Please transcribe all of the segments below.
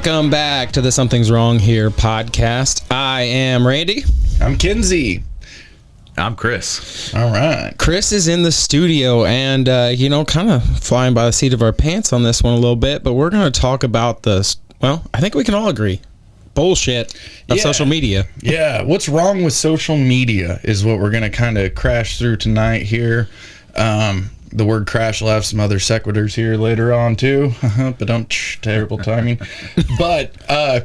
Welcome back to the Something's Wrong Here podcast. I am Randy. I'm Kinsey. I'm Chris. All right. Chris is in the studio and, kind of flying by the seat of our pants on this one a little bit, but we're going to talk about this. Well, I think we can all agree. Bullshit of social media. Yeah. What's wrong with social media is what we're going to kind of crash through tonight here. The word crash will have some other sequiturs here later on too. But don't terrible timing. But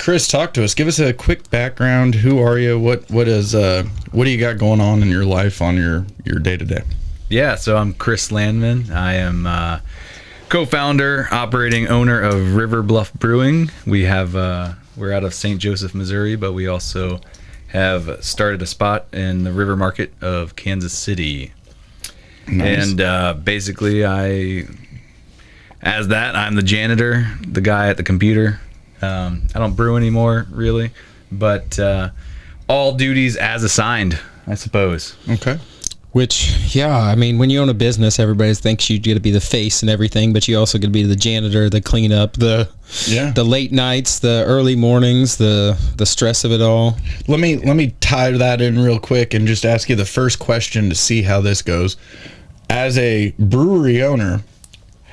Chris, talk to us. Give us a quick background. Who are you? What do you got going on in your life on your day to day? Yeah, so I'm Chris Landman. I am co-founder, operating owner of River Bluff Brewing. We're out of St. Joseph, Missouri, but we also have started a spot in the River Market of Kansas City. Nice. And basically, I'm the janitor, the guy at the computer. I don't brew anymore, really, but all duties as assigned, I suppose. Okay. Which, when you own a business, everybody thinks you get to be the face and everything, but you also get to be the janitor, the cleanup, the late nights, the early mornings, the stress of it all. Let me tie that in real quick and just ask you the first question to see how this goes. As a brewery owner,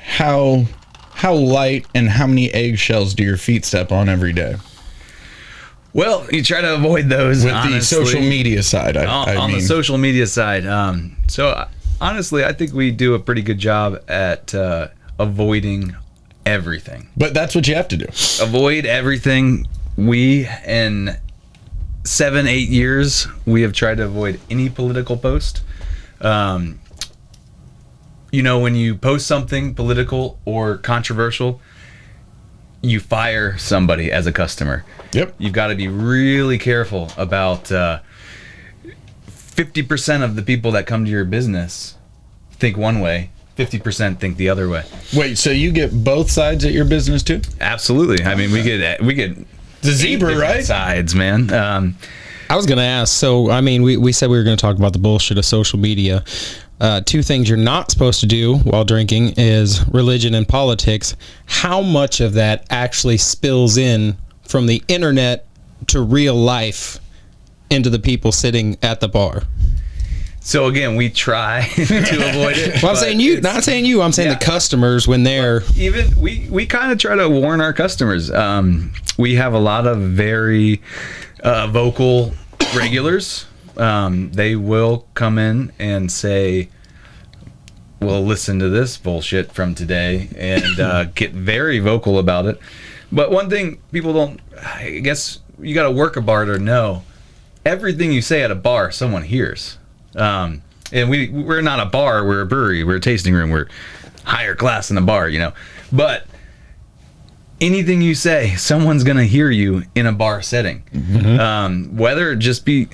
how light and how many eggshells do your feet step on every day? Well, you try to avoid those with honestly, the social media side. On the social media side. So honestly, I think we do a pretty good job at avoiding everything. But that's what you have to do. Avoid everything. We, in 7-8 years, we have tried to avoid any political post. When you post something political or controversial, you fire somebody as a customer. Yep. You've got to be really careful about 50% of the people that come to your business think one way, 50% think the other way. Wait, so you get both sides at your business too? Absolutely. I mean, we get the zebra, right? Sides, man. I was going to ask, so, we said we were going to talk about the bullshit of social media. Two things you're not supposed to do while drinking is religion and politics. How much of that actually spills in from the internet to real life into the people sitting at the bar? So again, we try to avoid it. Well, I'm saying you, not saying you. I'm saying the customers when they're we kind of try to warn our customers. We have a lot of very vocal regulars. They will come in and say, well, listen to this bullshit from today, and get very vocal about it. But one thing people don't, I guess you got to work a bar to know, everything you say at a bar, someone hears. And we're not a bar, we're a brewery, we're a tasting room, we're higher class than a bar, But anything you say, someone's going to hear you in a bar setting. Mm-hmm. Whether it just be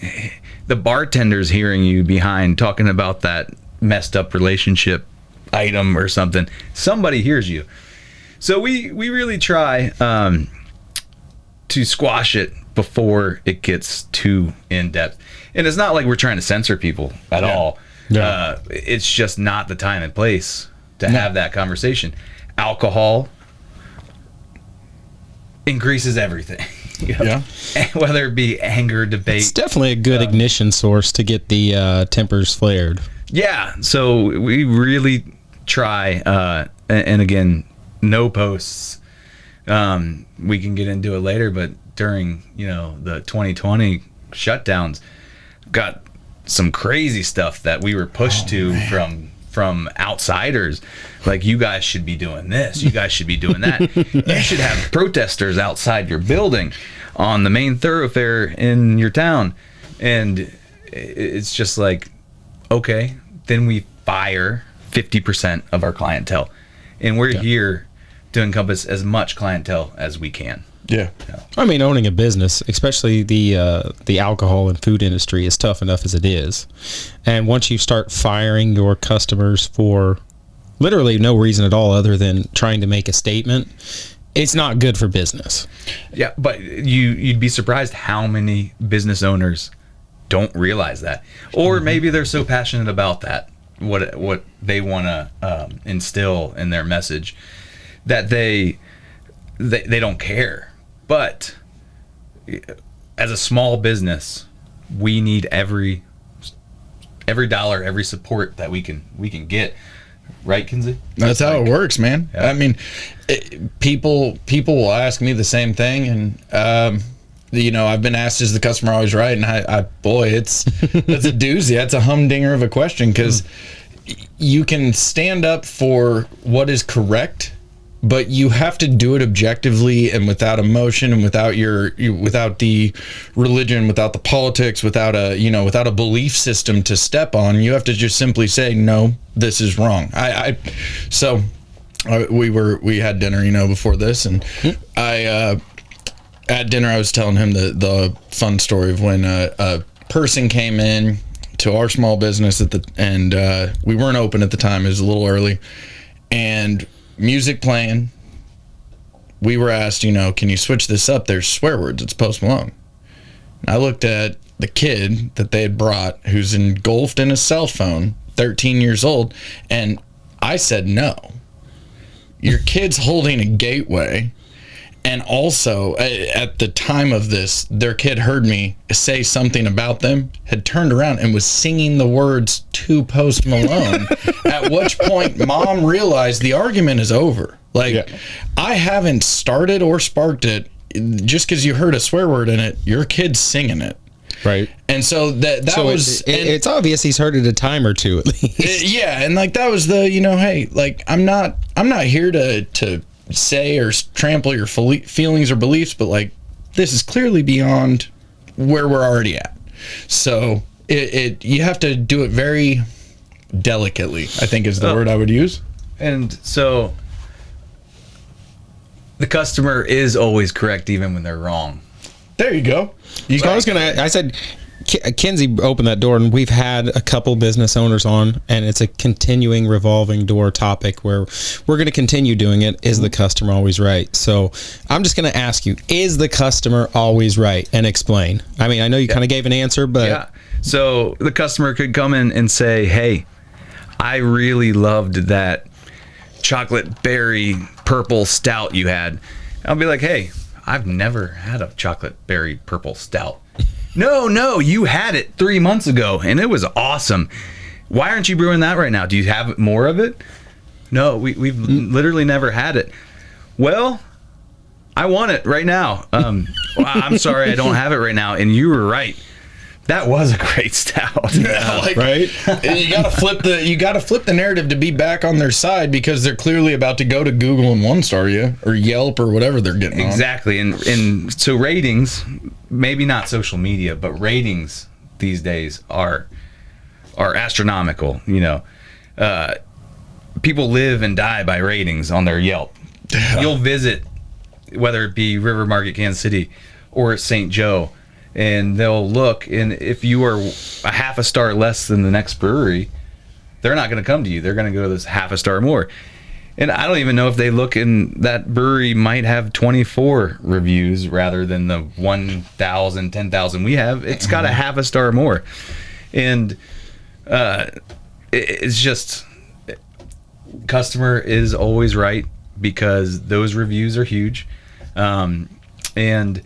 the bartender's hearing you behind talking about that messed up relationship item or something, somebody hears you. So we really try to squash it before it gets too in depth. And it's not like we're trying to censor people at all. Yeah. It's just not the time and place to have that conversation. Alcohol increases everything. Yeah. Whether it be anger, debate. It's definitely a good ignition source to get the tempers flared. Yeah. So we really try, and again, no posts. We can get into it later, but during the 2020 shutdowns, got some crazy stuff that we were pushed from outsiders, like, you guys should be doing this, you guys should be doing that. You should have protesters outside your building on the main thoroughfare in your town. And it's just like, okay, then we fire 50% of our clientele, and we're here to encompass as much clientele as we can. Yeah. Owning a business, especially the alcohol and food industry, is tough enough as it is. And once you start firing your customers for literally no reason at all other than trying to make a statement, it's not good for business. Yeah, but you'd be surprised how many business owners don't realize that. Or maybe they're so passionate about that, what they want to instill in their message, that they don't care. But as a small business, we need every dollar, every support that we can get. Right, Kinsey? That's how it works, man. Yeah. I mean, people will ask me the same thing, and I've been asked, "Is the customer always right?" And that's a doozy. That's a humdinger of a question, because you can stand up for what is correct, but you have to do it objectively and without emotion and without without the religion, without the politics, without a belief system to step on. You have to just simply say, no, this is wrong. We had dinner, before this, and at dinner I was telling him the fun story of when a person came in to our small business and we weren't open at the time. It was a little early, and music playing. We were asked, can you switch this up? There's swear words. It's Post Malone. And I looked at the kid that they had brought, who's engulfed in a cell phone, 13 years old, and I said, no. Your kid's holding a Gateway. And also, at the time of this, their kid heard me say something about them, had turned around and was singing the words to Post Malone, at which point Mom realized the argument is over. I haven't started or sparked it. Just because you heard a swear word in it, your kid's singing it. Right. And so it's obvious he's heard it a time or two at least. Yeah, and that was the, hey, I'm not here to say or trample your feelings or beliefs, but this is clearly beyond where we're already at. So you have to do it very delicately, I think is the word I would use. And so the customer is always correct even when they're wrong. There you go. I said Kinsey opened that door, and we've had a couple business owners on, and it's a continuing revolving door topic where we're going to continue doing it. Is the customer always right? So I'm just going to ask you, is the customer always right? And explain. I mean, I know you kind of gave an answer, but... Yeah. So the customer could come in and say, hey, I really loved that chocolate berry purple stout you had. I'll be like, hey, I've never had a chocolate berry purple stout. No, you had it 3 months ago, and it was awesome. Why aren't you brewing that right now? Do you have more of it? No, we've literally never had it. Well, I want it right now. Well, I'm sorry, I don't have it right now. And you were right. That was a great stout. Yeah, right? You gotta flip the narrative to be back on their side, because they're clearly about to go to Google and 1-star you, or Yelp, or whatever they're getting on. Exactly. And so ratings, maybe not social media, but ratings these days are astronomical. People live and die by ratings on their Yelp. You'll visit, whether it be River Market, Kansas City, or St. Joe, and they'll look, and if you are a half a star less than the next brewery, they're not going to come to you. They're going to go to this half a star more. And I don't even know if they look, and that brewery might have 24 reviews rather than the 1,000, 10,000 we have. It's got a half a star more. And it's just, customer is always right, because those reviews are huge. And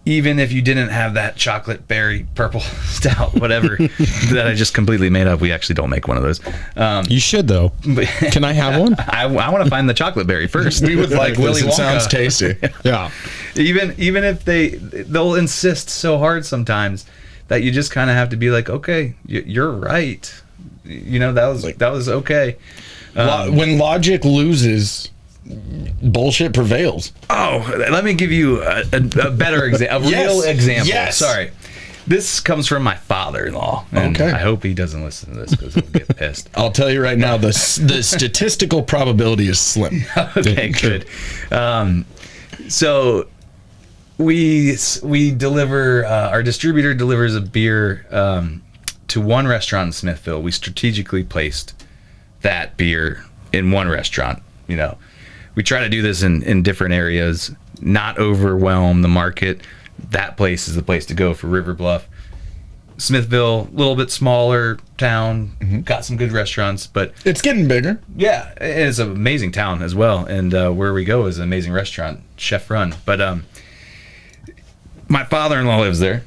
even if you didn't have that chocolate berry purple stout, whatever, that I just completely made up. We actually don't make one of those. You should, though. Can I have one? I want to find the chocolate berry first. We would like Willy this. It Wonka. sounds tasty. Yeah. Even if they'll insist so hard sometimes that you just kind of have to be like, okay, you're right. That was okay. When logic loses, bullshit prevails. Oh, let me give you a better example, real example. Yes. Sorry. This comes from my father-in-law. And Okay. I hope he doesn't listen to this, because he'll get pissed. I'll tell you right now, the statistical probability is slim. Okay, good. So we deliver, our distributor delivers a beer to one restaurant in Smithville. We strategically placed that beer in one restaurant. We try to do this in different areas, not overwhelm the market. That place is the place to go for River Bluff. Smithville, a little bit smaller town, got some good restaurants, but It's getting bigger. yeah, it's an amazing town as well. And where we go is an amazing restaurant, chef run. But my father-in-law lives there,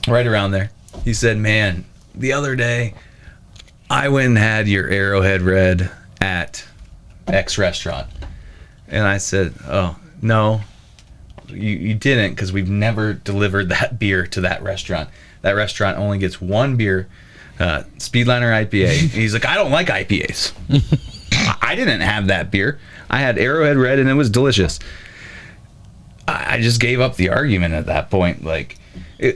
right around there. He said, man, the other day I went and had your Arrowhead Red at X restaurant. And I said, oh, no, you didn't, because we've never delivered that beer to that restaurant. That restaurant only gets one beer, Speedliner IPA. And he's like, I don't like IPAs. I didn't have that beer. I had Arrowhead Red, and it was delicious. I just gave up the argument at that point. Like,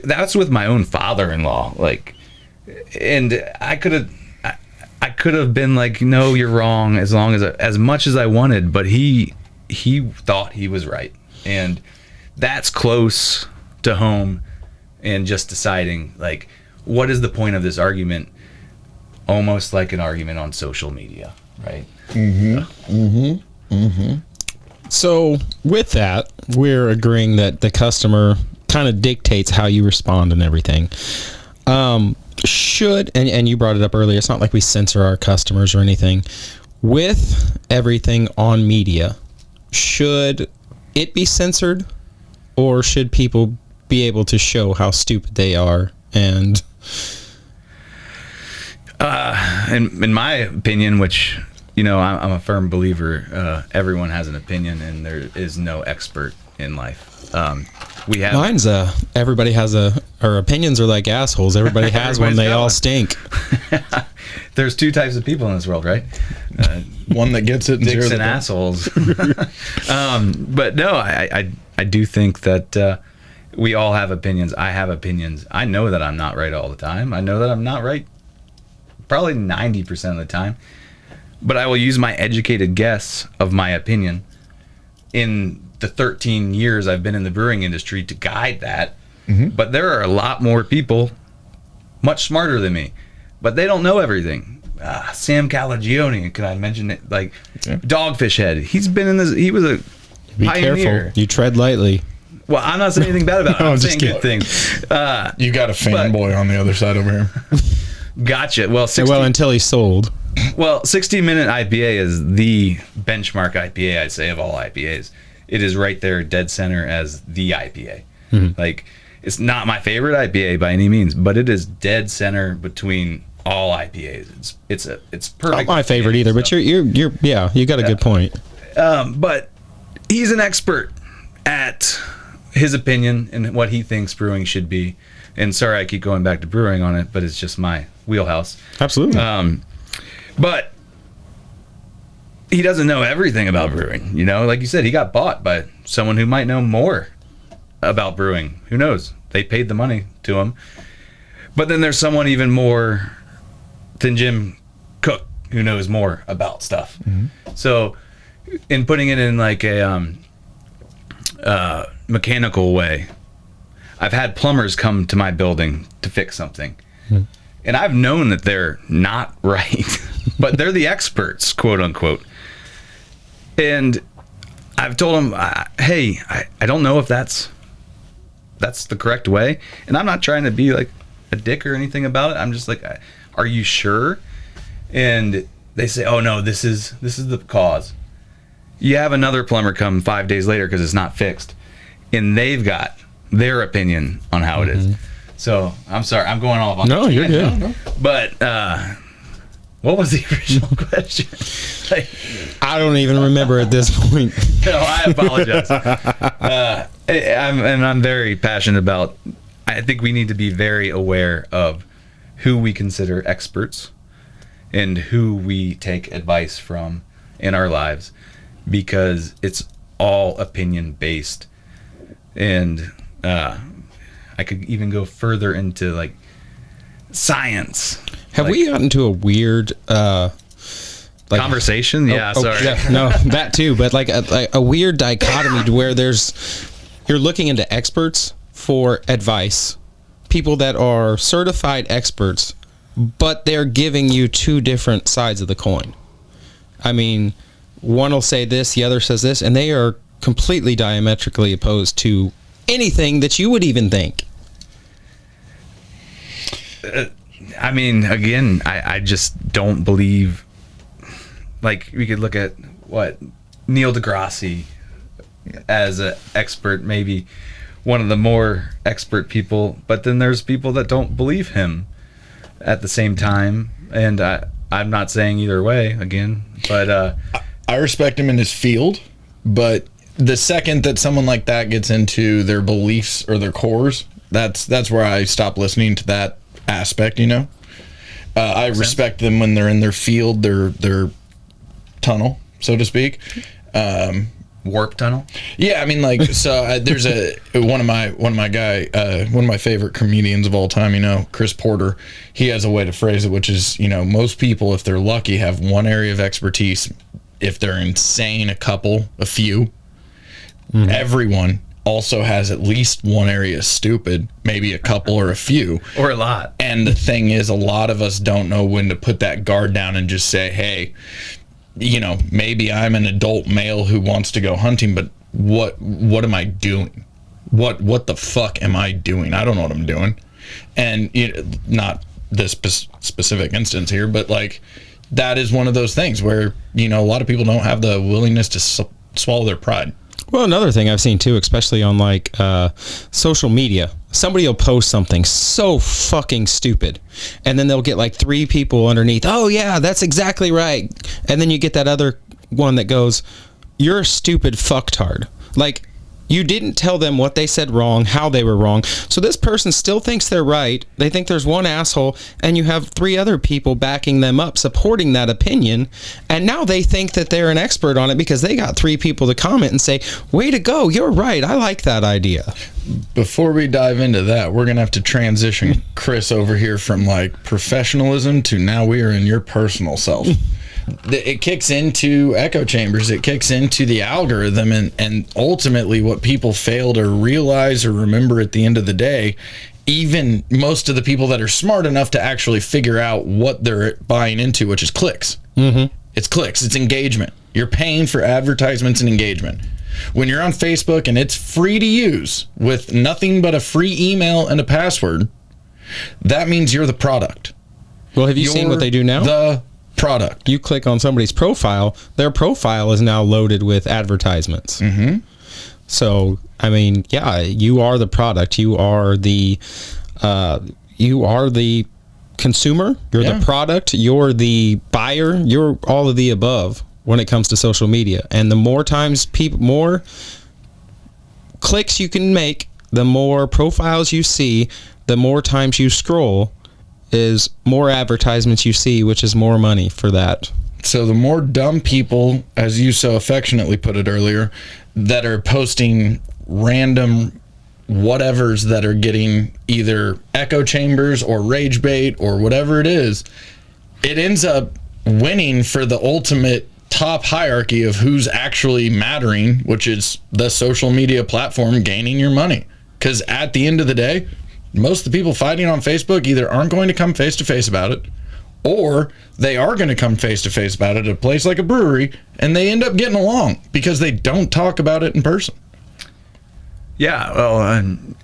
that's with my own father-in-law. Like, and I could have been like, no, you're wrong, as much as I wanted, but he thought he was right. And that's close to home, and just deciding, like, what is the point of this argument? Almost like an argument on social media, right? So with that, we're agreeing that the customer kind of dictates how you respond and everything. Should, and you brought it up earlier, it's not like we censor our customers or anything. With everything on media, should it be censored, or should people be able to show how stupid they are? And in my opinion, which, you know, I'm a firm believer, everyone has an opinion, and there is no expert in life. We have mine's everybody has our opinions are like assholes. Everybody has one. They all stink. There's two types of people in this world, right? One that gets it and Dicks zero and that assholes. But no, I do think that we all have opinions. I have opinions. I know that I'm not right all the time. I know that I'm not right probably 90% of the time. But I will use my educated guess of my opinion in the 13 years I've been in the brewing industry to guide that. But there are a lot more people much smarter than me, but they don't know everything. Sam Calagione, can I mention it? Like, Dogfish Head. He's been in this. He was a Be pioneer. careful. You tread lightly. Well, I'm not saying anything bad about it. No, I'm just saying good kidding. things. You got a fanboy on the other side over here. Gotcha. Well, 16, Well, until he's sold. 60-minute IPA is the benchmark IPA, I'd say, of all IPAs. It is right there, dead center as the IPA. Like, it's not my favorite IPA by any means, but it is dead center between all IPAs. It's perfect. Not my favorite either, but So, you're yeah, you got a good point. but he's an expert at his opinion and what he thinks brewing should be. And sorry, I keep going back to brewing on it, but it's just my wheelhouse. Absolutely. But he doesn't know everything about brewing. You know, like you said, he got bought by someone who might know more about brewing. Who knows? They paid the money to him. But then there's someone even more than Jim Cook who knows more about stuff. So in putting it in like a mechanical way, I've had plumbers come to my building to fix something. And I've known that they're not right, but they're the experts, quote unquote. And I've told them, hey, I don't know if that's the correct way. And I'm not trying to be like a dick or anything about it. I'm just like, are you sure? And they say, oh no, this is the cause. You have another plumber come 5 days later because it's not fixed, and they've got their opinion on how it is. So I'm sorry, I'm going off on No, you're good. No. But what was the original question? Like, I don't even remember at this point. no, I apologize. I'm very passionate about. I think we need to be very aware of who we consider experts and who we take advice from in our lives, because it's all opinion based. And I could even go further into like science. Have we gotten to a weird Conversation? Yeah, sorry. No, that too, but like a weird dichotomy to where you're looking into experts for advice, people that are certified experts, but they're giving you two different sides of the coin. I mean, one will say this, the other says this, and they are completely diametrically opposed to anything that you would even think. I mean, again, I just don't believe. Like, we could look at what Neil deGrasse as an expert, maybe one of the more expert people, but then there's people that don't believe him at the same time, and I'm not saying either way again, but I respect him in his field, but the second that someone like that gets into their beliefs or their cores, that's where I stop listening to that aspect. You know, I respect them when they're in their field, their tunnel, so to speak. Warp tunnel. Yeah, I mean, like, so there's one of my favorite comedians of all time, you know, Chris Porter. He has a way to phrase it, which is, you know, most people, if they're lucky, have one area of expertise. If they're insane, a few. Mm-hmm. Everyone also has at least one area stupid, maybe a couple or a few. Or a lot. And the thing is, a lot of us don't know when to put that guard down and just say, hey, you know, maybe I'm an adult male who wants to go hunting, but what am I doing? What the fuck am I doing? I don't know what I'm doing. And not this specific instance here, but like, that is one of those things where, you know, a lot of people don't have the willingness to swallow their pride. Well, another thing I've seen too, especially on like social media, somebody will post something so fucking stupid, and then they'll get like 3 people underneath, oh yeah, that's exactly right. And then you get that other one that goes, you're a stupid fucktard. Like, you didn't tell them what they said wrong, how they were wrong. So this person still thinks they're right. They think there's one asshole, and you have 3 other people backing them up, supporting that opinion. And now they think that they're an expert on it because they got 3 people to comment and say, way to go, you're right, I like that idea. Before we dive into that, we're going to have to transition Chris over here from like professionalism to now we are in your personal self. It kicks into echo chambers, it kicks into the algorithm, and ultimately what people fail to realize or remember at the end of the day, even most of the people that are smart enough to actually figure out what they're buying into, which is clicks. Mm-hmm. It's clicks, it's engagement. You're paying for advertisements and engagement. When you're on Facebook and it's free to use with nothing but a free email and a password, that means you're the product. Well, have you seen what they do now? The product. You click on somebody's profile, their profile is now loaded with advertisements. Mm-hmm. So, I mean, yeah, you are the product. You are the consumer. You're the product. You're the buyer. You're all of the above when it comes to social media. And the more times more clicks you can make, the more profiles you see, the more times you scroll, is more advertisements you see, which is more money for that. So the more dumb people, as you so affectionately put it earlier, that are posting random whatevers that are getting either echo chambers or rage bait or whatever it is, it ends up winning for the ultimate top hierarchy of who's actually mattering, which is the social media platform gaining your money. Because at the end of the day, most of the people fighting on Facebook either aren't going to come face to face about it, or they are going to come face to face about it at a place like a brewery, and they end up getting along because they don't talk about it in person. Yeah, well,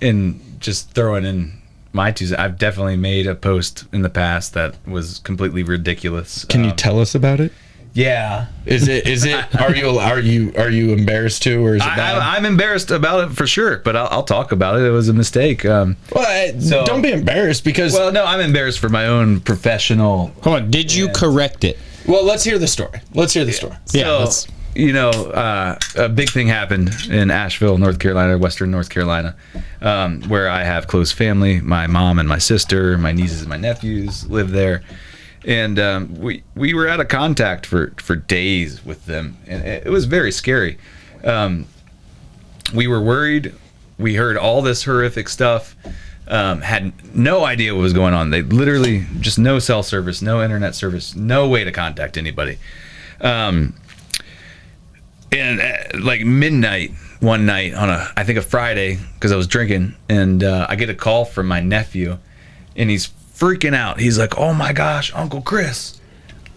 and just throwing in my 2 cents, I've definitely made a post in the past that was completely ridiculous. Can you tell us about it? Yeah. Is it? Are you embarrassed too, or is it bad? I'm embarrassed about it for sure, but I'll talk about it. It was a mistake. So don't be embarrassed because. Well, no, I'm embarrassed for my own professional. Hold on, did you correct it? Well, let's hear the story. So, you know, a big thing happened in Asheville, North Carolina, Western North Carolina, where I have close family. My mom and my sister, my nieces and my nephews live there. And we were out of contact for days with them, and it was very scary. We were worried. We heard all this horrific stuff. Had no idea what was going on. They literally just no cell service, no internet service, no way to contact anybody. And like midnight one night on I think a Friday, because I was drinking, and I get a call from my nephew, and he's freaking out. He's like, oh my gosh, Uncle Chris,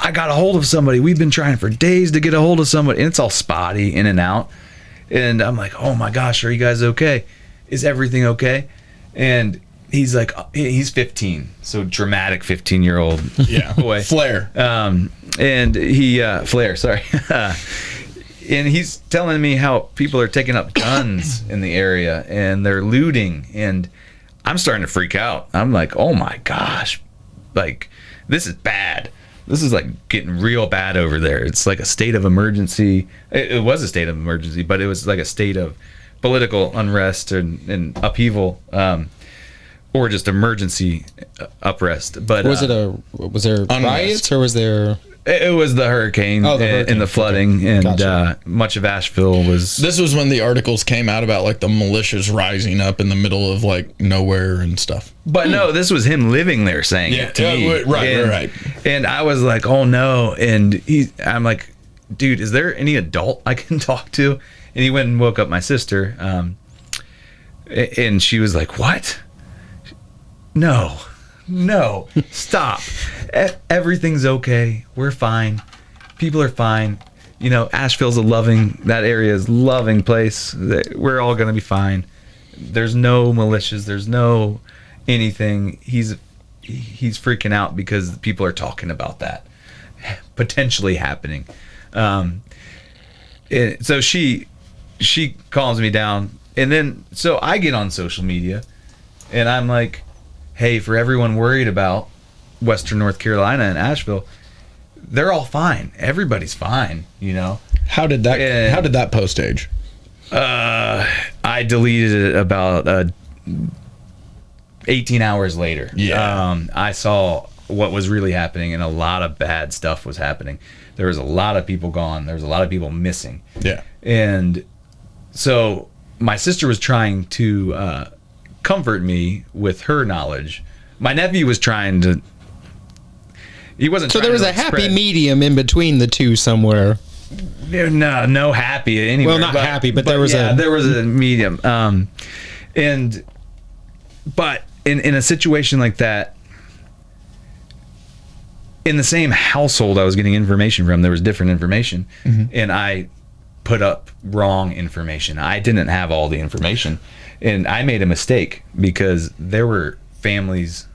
I got a hold of somebody. We've been trying for days to get a hold of somebody. And it's all spotty, in and out. And I'm like, oh my gosh, are you guys okay? Is everything okay? And he's like, he's 15, so dramatic 15-year-old Yeah. boy. Flair. And he Flair, sorry. And he's telling me how people are taking up guns in the area and they're looting, and I'm starting to freak out. I'm like, oh my gosh, like this is bad. This is like getting real bad over there. It's like a state of emergency. It was a state of emergency, but it was like a state of political unrest and upheaval, or just emergency uprest. But Was there riots or was there? It was the hurricane, hurricane. and the flooding, and Gotcha. Much of Asheville was. This was when the articles came out about like the militias rising up in the middle of like nowhere and stuff. But no, this was him living there saying it to me. Right. And I was like, oh no. And I'm like, dude, is there any adult I can talk to? And he went and woke up my sister. And she was like, what? No, stop. Everything's okay. We're fine. People are fine. You know, Asheville's that area is a loving place. We're all going to be fine. There's no militias. There's no anything. He's freaking out because people are talking about that potentially happening. So she calms me down, and then so I get on social media and I'm like, hey, for everyone worried about Western North Carolina and Asheville, they're all fine. Everybody's fine, you know. How did that post age? I deleted it about 18 hours later. Yeah. I saw what was really happening, and a lot of bad stuff was happening. There was a lot of people gone. There was a lot of people missing. Yeah. And so my sister was trying to comfort me with her knowledge. My nephew was trying to. He wasn't. So there was a happy medium in between the two somewhere. No happy anywhere. Well, not happy, but there was there was a medium. But in a situation like that, in the same household I was getting information from, there was different information, and I put up wrong information. I didn't have all the information, and I made a mistake because there were families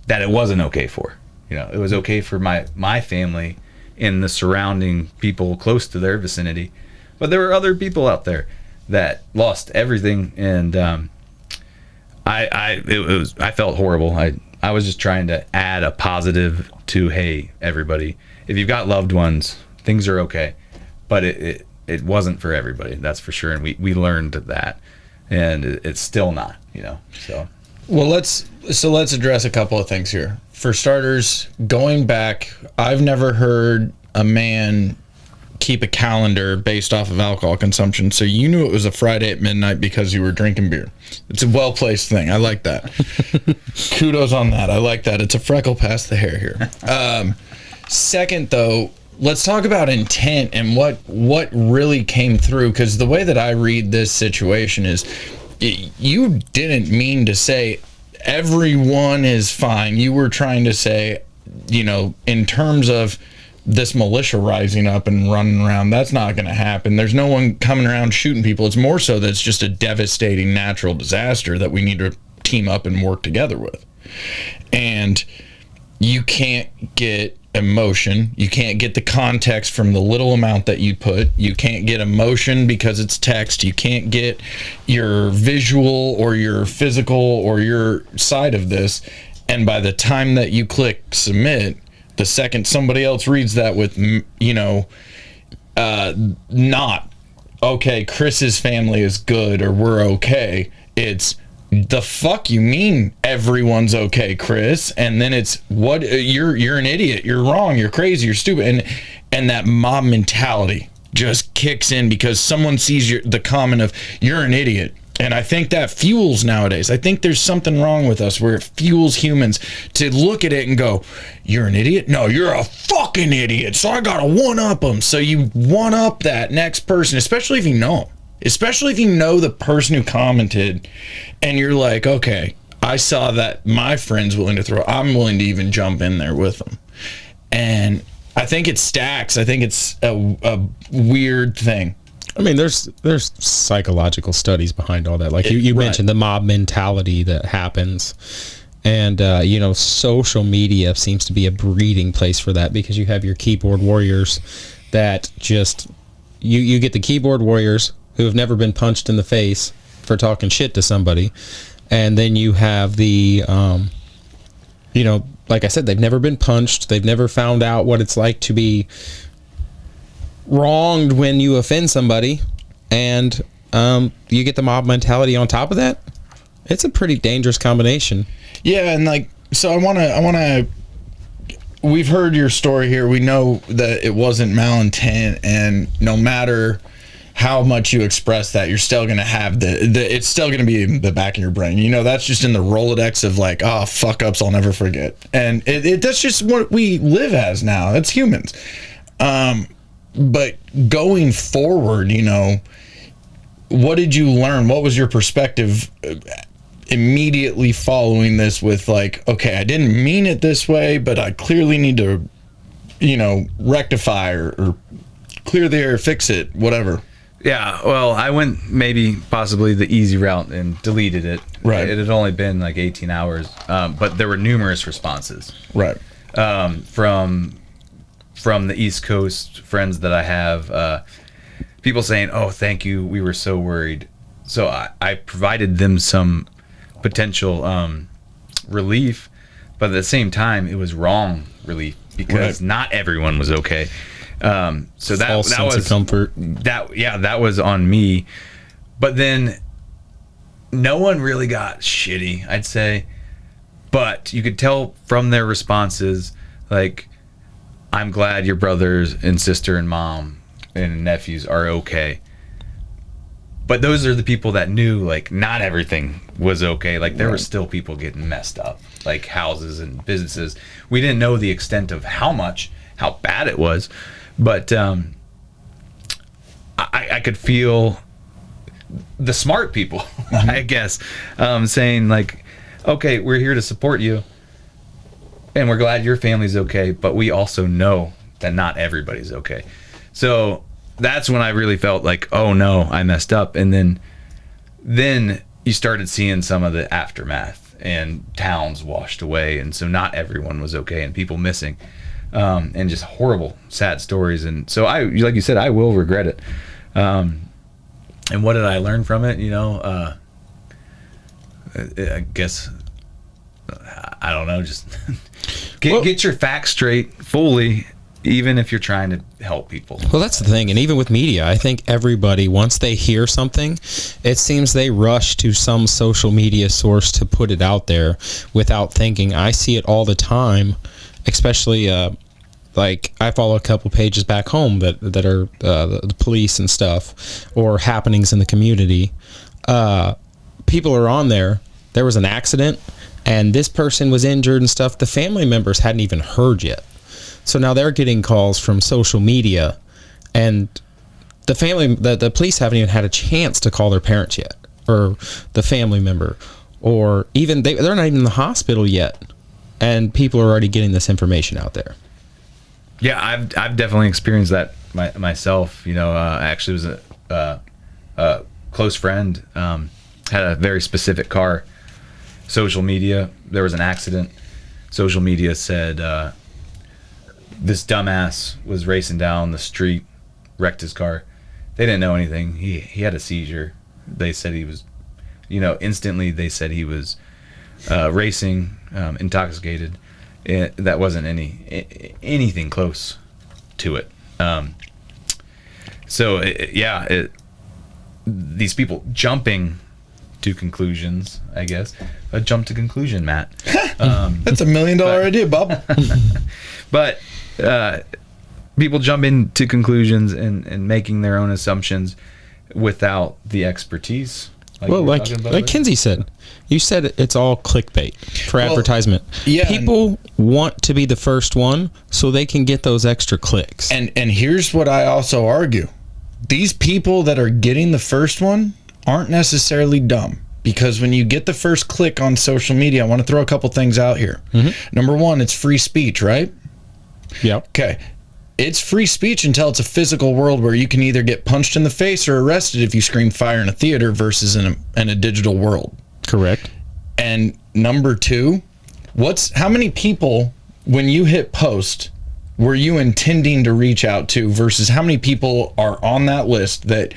that it wasn't okay for. You know, it was okay for my family and the surrounding people close to their vicinity, but there were other people out there that lost everything, and I felt horrible. I was just trying to add a positive to, hey, everybody, if you've got loved ones, things are okay, but it wasn't for everybody, that's for sure, and we learned that, and it's still not, you know. So well, let's address a couple of things here. For starters, going back, I've never heard a man keep a calendar based off of alcohol consumption. So you knew it was a Friday at midnight because you were drinking beer. It's a well-placed thing. I like that. Kudos on that. I like that. It's a freckle past the hair here. Second, though, let's talk about intent and what really came through, because the way that I read this situation is you didn't mean to say everyone is fine. You were trying to say, you know, in terms of this militia rising up and running around, that's not going to happen. There's no one coming around shooting people. It's more so that it's just a devastating natural disaster that we need to team up and work together with. And you can't get emotion. You can't get the context from the little amount that you put. You can't get emotion because it's text. You can't get your visual or your physical or your side of this. And by the time that you click submit, the second somebody else reads that with, you know, not, okay, Chris's family is good or we're okay, it's, the fuck you mean everyone's okay, Chris? And then it's, what, you're an idiot, you're wrong, you're crazy, you're stupid, and that mob mentality just kicks in because someone sees the comment of you're an idiot. And I think that fuels nowadays. I think there's something wrong with us where it fuels humans to look at it and go, you're an idiot? No, you're a fucking idiot. So I gotta one-up them. So you one-up that next person, especially if you know them. Especially if you know the person who commented and you're like, okay, I saw that my friend's willing to throw, I'm willing to even jump in there with them. And I think it stacks. I think it's a weird thing. I mean, there's psychological studies behind all that. Like you Right. mentioned the mob mentality that happens. And, social media seems to be a breeding place for that, because you have your keyboard warriors that just, you get the keyboard warriors who have never been punched in the face for talking shit to somebody. And then you have the, like I said, they've never been punched. They've never found out what it's like to be wronged when you offend somebody. And you get the mob mentality on top of that. It's a pretty dangerous combination. Yeah, and like, so I want to. We've heard your story here. We know that it wasn't malintent, and no matter how much you express that, you're still gonna have it's still gonna be in the back of your brain. That's just in the Rolodex of like, oh, fuck ups I'll never forget, and that's just what we live as now. That's humans. But going forward, what did you learn? What was your perspective immediately following this with like, okay, I didn't mean it this way, but I clearly need to, rectify or clear the air, fix it, whatever. Yeah, well, I went maybe possibly the easy route and deleted it. Right. It had only been like 18 hours, but there were numerous responses. Right. From the East Coast friends that I have, people saying, "Oh, thank you, we were so worried." So I provided them some potential relief, but at the same time, it was wrong relief, because not everyone was okay. So that False that sense was of comfort. that was on me. But then no one really got shitty, I'd say. But you could tell from their responses, like, I'm glad your brothers and sister and mom and nephews are okay. But those are the people that knew, like, not everything was okay. Like, there were still people getting messed up, like houses and businesses. We didn't know the extent of how bad it was. But I could feel the smart people, I guess, saying, like, okay, we're here to support you, and we're glad your family's okay, but we also know that not everybody's okay. So that's when I really felt like, oh no, I messed up. And then you started seeing some of the aftermath, and towns washed away, and so not everyone was okay, and people missing, and just horrible, sad stories. And so like you said, I will regret it. And what did I learn from it? I guess, I don't know, just get your facts straight fully, even if you're trying to help people. Well, that's the thing. And even with media, I think everybody, once they hear something, it seems they rush to some social media source to put it out there without thinking. I see it all the time, especially like I follow a couple pages back home that are the police and stuff, or happenings in the community. People are on there. There was an accident and this person was injured and stuff. The family members hadn't even heard yet. So now they're getting calls from social media, and the police haven't even had a chance to call their parents yet, or the family member, or even they're not even in the hospital yet, and people are already getting this information out there. Yeah, I've definitely experienced that myself. I actually was a close friend, had a very specific car. Social media, there was an accident. Social media said this dumbass was racing down the street, wrecked his car. They didn't know anything. He had a seizure. They said he was, instantly they said he was racing, intoxicated. That wasn't anything close to it. These people jumping to conclusions, I guess. A jump to conclusion, Matt. That's $1 million idea, Bob. But people jump into conclusions and making their own assumptions without the expertise. Like Kinsey said, you said it's all clickbait for advertisement. Yeah, people want to be the first one so they can get those extra clicks. And here's what I also argue. These people that are getting the first one aren't necessarily dumb, because when you get the first click on social media, I want to throw a couple things out here. Mm-hmm. Number one, it's free speech, right? Yep. Okay. it's free speech until it's a physical world where you can either get punched in the face or arrested if you scream fire in a theater versus in a digital world. Correct. And number two, how many people, when you hit post, were you intending to reach out to versus how many people are on that list that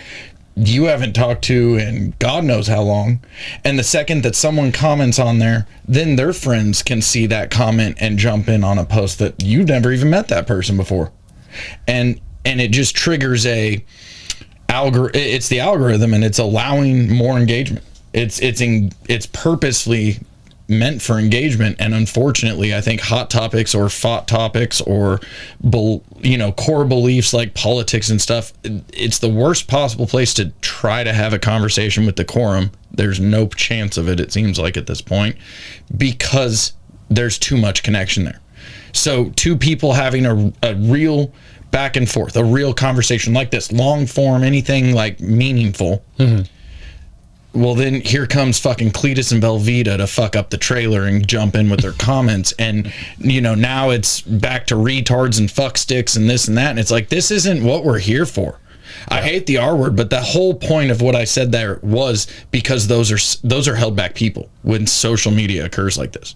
you haven't talked to in God knows how long? And the second that someone comments on there, then their friends can see that comment and jump in on a post that you've never even met that person before. And it just triggers it's the algorithm, and it's allowing more engagement. It's purposely meant for engagement, and unfortunately I think hot topics or fought topics or core beliefs like politics and stuff, it's the worst possible place to try to have a conversation with decorum. There's no chance of it, it seems like, at this point, because there's too much connection there. So two people having a real back and forth, a real conversation like this, long form, anything like meaningful, well, then here comes fucking Cletus and Velveeta to fuck up the trailer and jump in with their comments. And, now it's back to retards and fuck sticks and this and that. And it's like, this isn't what we're here for. I hate the R word, but the whole point of what I said there was because those are held back people when social media occurs like this.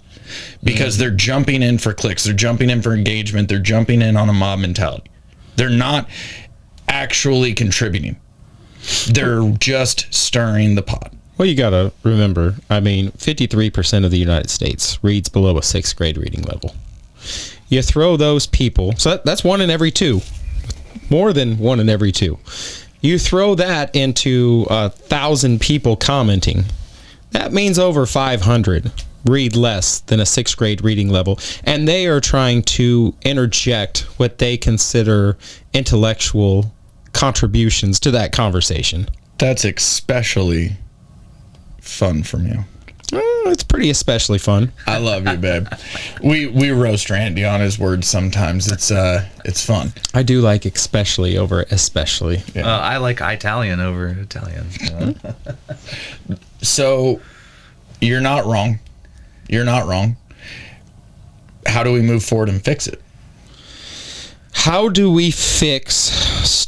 Because they're jumping in for clicks. They're jumping in for engagement. They're jumping in on a mob mentality. They're not actually contributing. They're just stirring the pot. Well, you got to remember, 53% of the United States reads below a 6th grade reading level. You throw those people, so that's 1 in every 2, more than 1 in every 2. You throw that into 1,000 people commenting, that means over 500 read less than a 6th grade reading level, and they are trying to interject what they consider intellectual contributions to that conversation. That's especially fun from you. It's pretty especially fun. I love you, babe. We roast Randy on his words sometimes. It's fun. I do like especially over especially. Yeah. I like Italian over Italian. So you're not wrong. You're not wrong. How do we move forward and fix it? How do we fix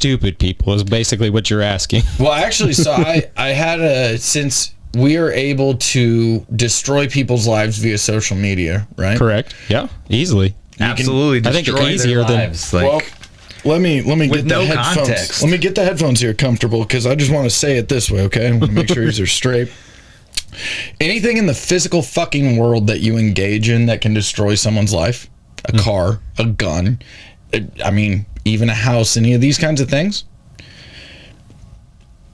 stupid people is basically what you're asking. Well, actually, so I had since we are able to destroy people's lives via social media, right? Correct. Yeah, easily. Absolutely. I think it's destroy easier their than- lives. Like, Well, let me with get no the headphones. context. Let me get the headphones here comfortable, because I just want to say it this way, okay? I want to make sure these are straight. Anything in the physical fucking world that you engage in that can destroy someone's life, a car, a gun, even a house, any of these kinds of things,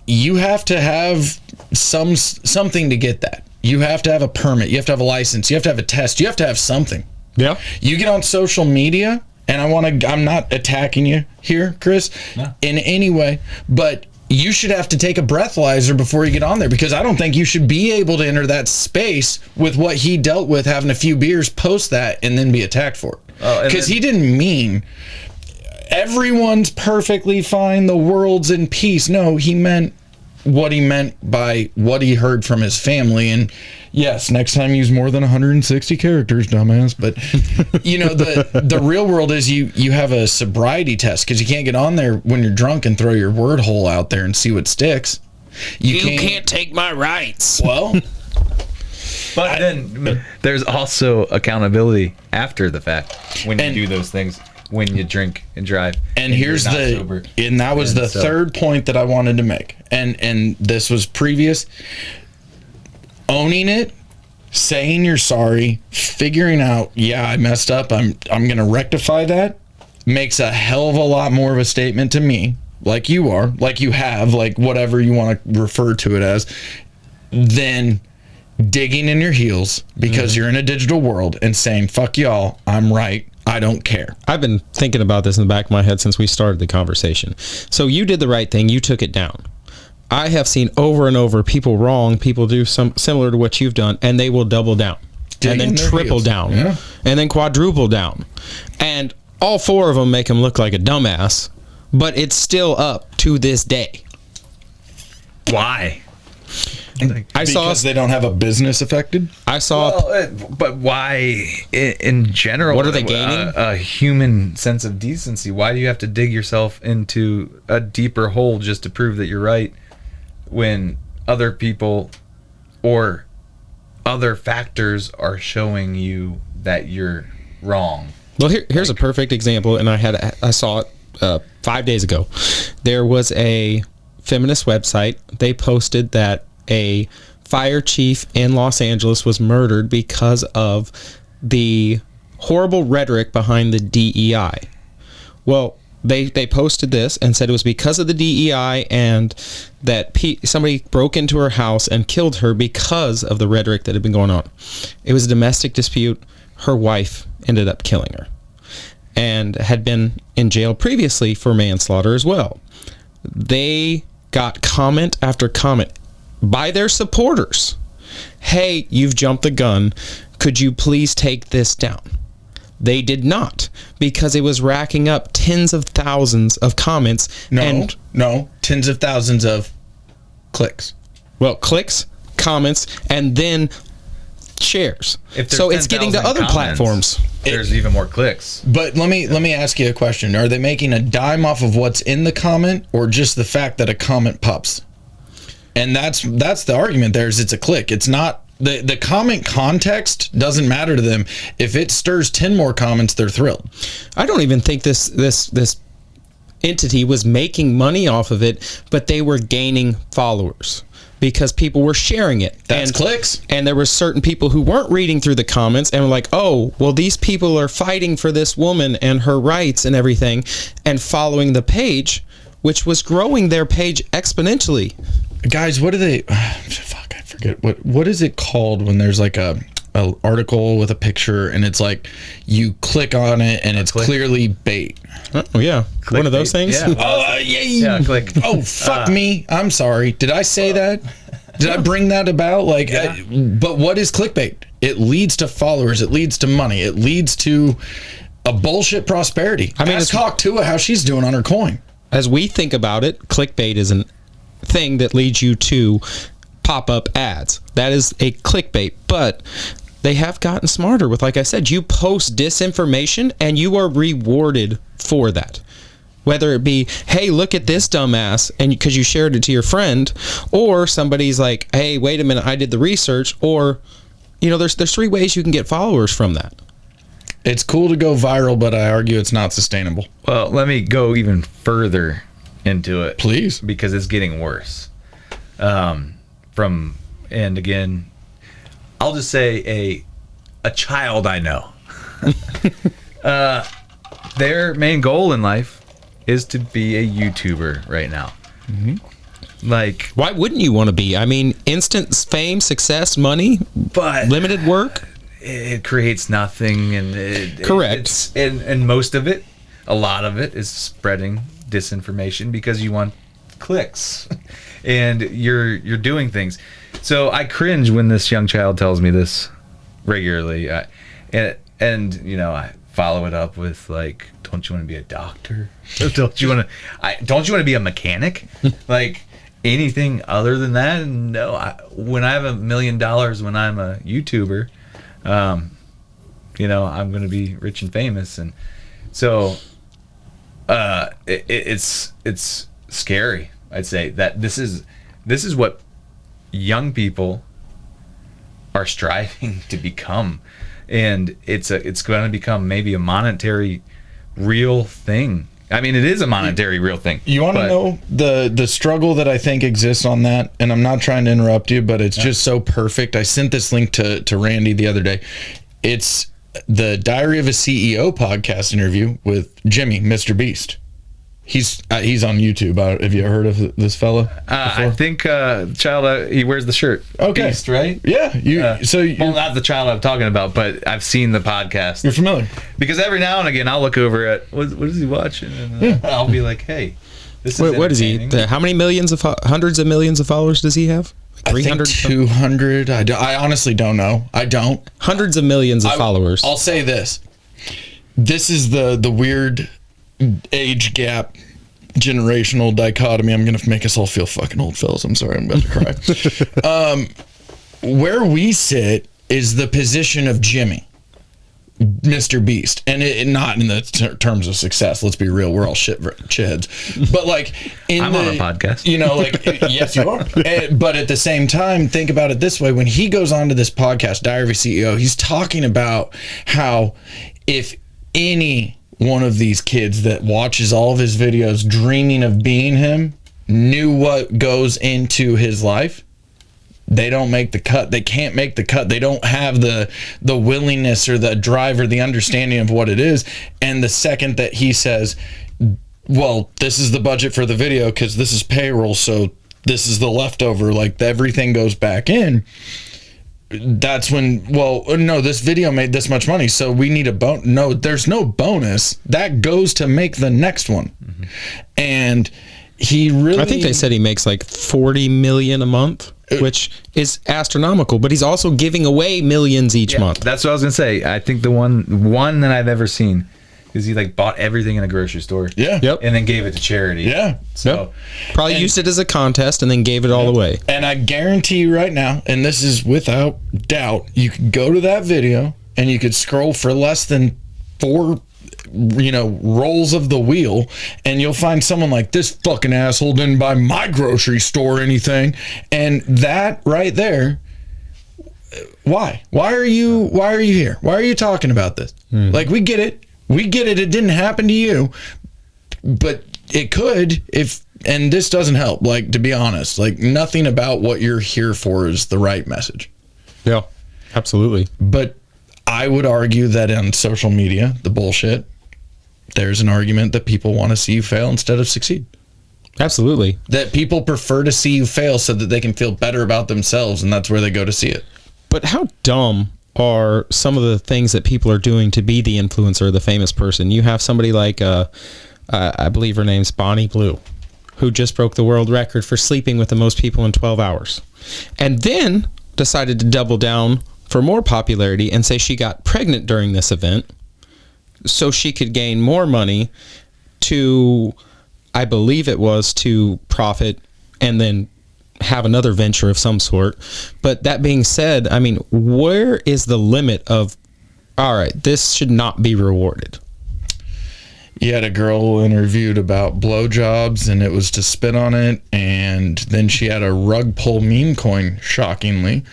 you have to have something to get that. You have to have a permit. You have to have a license. You have to have a test. You have to have something. Yeah. You get on social media, and I'm not attacking you here, Chris, in any way, but you should have to take a breathalyzer before you get on there, because I don't think you should be able to enter that space with what he dealt with, having a few beers, post that, and then be attacked for it. Because he didn't mean everyone's perfectly fine, the world's in peace. No, he meant what he meant by what he heard from his family. And yes, next time use more than 160 characters, dumbass. But the real world is you have a sobriety test, because you can't get on there when you're drunk and throw your word hole out there and see what sticks. You can't take my rights. Well, but then there's also accountability after the fact when you do those things, when you drink and drive. And here's sober. And that was the third point that I wanted to make. And this was previous. Owning it, saying you're sorry, figuring out, I messed up, I'm going to rectify that, makes a hell of a lot more of a statement to me, like you are, like you have, like whatever you want to refer to it as, than digging in your heels because you're in a digital world and saying, fuck y'all, I'm right, I don't care. I've been thinking about this in the back of my head since we started the conversation. So you did the right thing. You took it down. I have seen over and over people do some similar to what you've done, and they will double down and then triple down and then quadruple down. And all 4 of them make him look like a dumbass, but it's still up to this day. Why? I saw Because they don't have a business affected? I saw Well, but why, in general? What are they gaining? A human sense of decency. Why do you have to dig yourself into a deeper hole just to prove that you're right, when other people or other factors are showing you that you're wrong? Well, here's a perfect example, and I saw it 5 days ago. There was a feminist website. They posted that a fire chief in Los Angeles was murdered because of the horrible rhetoric behind the DEI. Well, they posted this and said it was because of the DEI, and that somebody broke into her house and killed her because of the rhetoric that had been going on. It was a domestic dispute. Her wife ended up killing her and had been in jail previously for manslaughter as well. They got comment after comment by their supporters. Hey, you've jumped the gun. Could you please take this down? They did not, because it was racking up tens of thousands of comments. No, tens of thousands of clicks. Well, clicks, comments, and then shares. So it's getting to other platforms. There's even more clicks. But let me ask you a question. Are they making a dime off of what's in the comment, or just the fact that a comment pops? And that's the argument there, is it's a click. It's not the comment context doesn't matter to them. If it stirs 10 more comments, they're thrilled. I don't even think this entity was making money off of it, but they were gaining followers because people were sharing it. That's clicks. And there were certain people who weren't reading through the comments and were like, oh, well, these people are fighting for this woman and her rights and everything, and following the page, which was growing their page exponentially. Guys, what do they... Fuck, I forget. What is it called when there's like a article with a picture and it's like you click on it and it's clearly bait? Oh, yeah. One of those things? Yeah. Yeah, click. Oh, fuck me. I'm sorry. Did I say that? Did I bring that about? But what is clickbait? It leads to followers. It leads to money. It leads to a bullshit prosperity. I mean, ask Hawk Tua how she's doing on her coin. As we think about it, clickbait is a thing that leads you to pop-up ads. That is a clickbait, but they have gotten smarter with, like I said, you post disinformation and you are rewarded for that. Whether it be, hey, look at this dumbass, and because you shared it to your friend, or somebody's like, hey, wait a minute, I did the research, or, there's 3 ways you can get followers from that. It's cool to go viral, but I argue it's not sustainable. Well, let me go even further into it, please, because it's getting worse. And again, I'll just say a child I know. Their main goal in life is to be a YouTuber right now. Mm-hmm. Like, why wouldn't you want to be? I mean, instant fame, success, money, but limited work. It creates nothing, and correct. And most of it, a lot of it, is spreading disinformation because you want clicks, and you're doing things. So I cringe when this young child tells me this regularly, and I follow it up with like, don't you want to be a doctor? Don't you want to be a mechanic? Like anything other than that? No. When I have $1 million, when I'm a YouTuber, I'm going to be rich and famous, and so it's scary. I'd say that this is what young people are striving to become, and it's going to become maybe a monetary real thing. I mean, it is a monetary real thing. You want to know the struggle that I think exists on that? And I'm not trying to interrupt you, but it's just so perfect. I sent this link to Randy the other day. It's the Diary of a CEO podcast interview with Jimmy, Mr. Beast. He's on YouTube. Have you ever heard of this fella? I think child. He wears the shirt. Okay, Beast, right? Yeah. Well, not the child I'm talking about, but I've seen the podcast. You're familiar because every now and again I'll look over at what is he watching, and I'll be like, hey, this is. What is he? How many hundreds of millions of followers does he have? 300, 200. I honestly don't know. I don't. Hundreds of millions of followers. I'll say this. This is the weird age gap generational dichotomy. I'm gonna make us all feel fucking old, fellas. I'm sorry, I'm about to cry. Where we sit is the position of Jimmy, Mr. Beast, and it not in the terms of success. Let's be real, we're all shitheads. But like, I'm on a podcast. You know, like, yes, you are. But at the same time, think about it this way: when he goes on to this podcast, Diary of a CEO, he's talking about how if any one of these kids that watches all of his videos dreaming of being him knew what goes into his life, they don't make the cut. They can't make the cut. They don't have the willingness or the drive or the understanding of what it is. And the second that he says, well, this is the budget for the video because this is payroll, so this is the leftover, like everything goes back in, that's when, well, no, this video made this much money, so we need a bonus. No, there's no bonus. That goes to make the next one. Mm-hmm. And he really... I think they said he makes like $40 million a month, which is astronomical, but he's also giving away millions each month. That's what I was gonna say. I think the one that I've ever seen is he like bought everything in a grocery store, Yep, and then gave it to charity. Yeah, so probably used it as a contest and then gave it all away. And I guarantee you right now, and this is without doubt, you could go to that video and you could scroll for less than 4 rolls of the wheel, and you'll find someone like, this fucking asshole didn't buy my grocery store anything. And that right there, why are you here? Why are you talking about this? Like, we get it, it didn't happen to you, but it could if, and this doesn't help, like, to be honest, like, nothing about what you're here for is the right message. Yeah, absolutely. But I would argue that on social media, the bullshit, there's an argument that people want to see you fail instead of succeed. Absolutely. That people prefer to see you fail so that they can feel better about themselves, and that's where they go to see it. But how dumb are some of the things that people are doing to be the influencer, the famous person? You have somebody like, I believe her name's Bonnie Blue, who just broke the world record for sleeping with the most people in 12 hours. And then decided to double down for more popularity and say she got pregnant during this event so she could gain more money to, I believe it was to profit and then have another venture of some sort. But that being said, I mean, where is the limit of, all right, this should not be rewarded? You had a girl interviewed about blowjobs, and it was to spit on it, and then she had a rug pull meme coin, shockingly.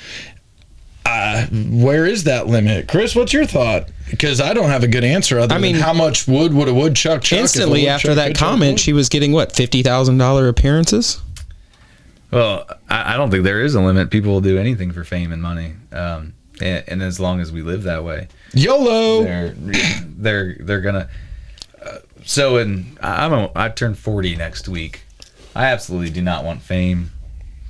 Where is that limit? Chris, what's your thought? Because I don't have a good answer other than how much wood would a woodchuck chuck? Instantly after that comment, she was getting, what, $50,000 appearances? Well, I don't think there is a limit. People will do anything for fame and money, and as long as we live that way, YOLO. They're gonna. So, I turned 40 next week. I absolutely do not want fame.